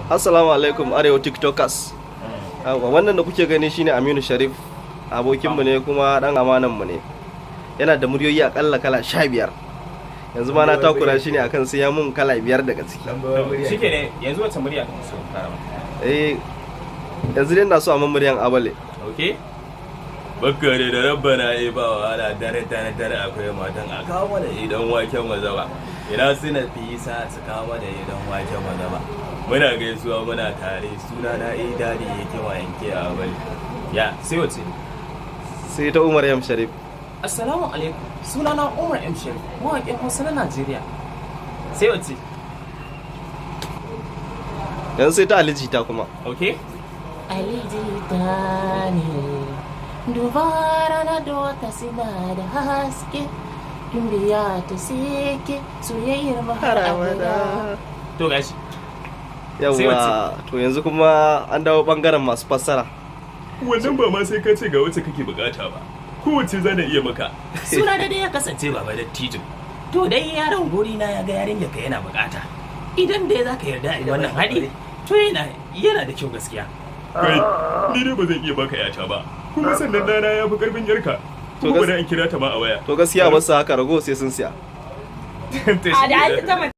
Assalamu alaikum Arewa TikTokers. Wannan da kuke gani shine Aminu Sharif, abokinmu ne kuma dan amananmu ne. Yana da muryoyi akalla kala 15. Yanzu ma na takura shi ne akan sai ya mun kala 5 daga ciki. Shike ne, yanzu wata murya kan so karama. Yanzu dai ina so a mun muryan Abale. Okay. Bakare da rabbana ba wahala dare akwai matan a kawo mana idan waken mazaba. Ina suna fi sa su kawo mana idan waken mazaba. Muna gaisuwa muna tare, suna na Yadda yake wa yanke a Abale. Ya, sai wace? Sai ta Umar M Sharif. Assalamu alaikum. Suna na Umar M Sharif, mawaƙin Hausa na Najeriya. Sai wace? Yanzu sai ta Alijita kuma. Okay. Alijita ne. Dubara na dota suna da haske. Duniya ta seke soyayyar mahar abada. To gashi. Yawwa, to yanzu kuma an dawo bangaren masu fassara. Wannan ba ma sai ka ce ga wacce kake bukata ba. Kowace za na iya maka. Suna da dai ya kasance baba da tijin. To dai yaron gori na ya ga yarinya ka yana bukata. Idan dai za ka yarda da wannan haɗi, to yana da kyau gaskiya. Kai, ni dai ba zan iya baka yata ba. Kuma sannan dana ya fi karfin yarka. Kuma ba da an kira ta ma a waya. To gaskiya ba su haka rago sai sun siya. To shi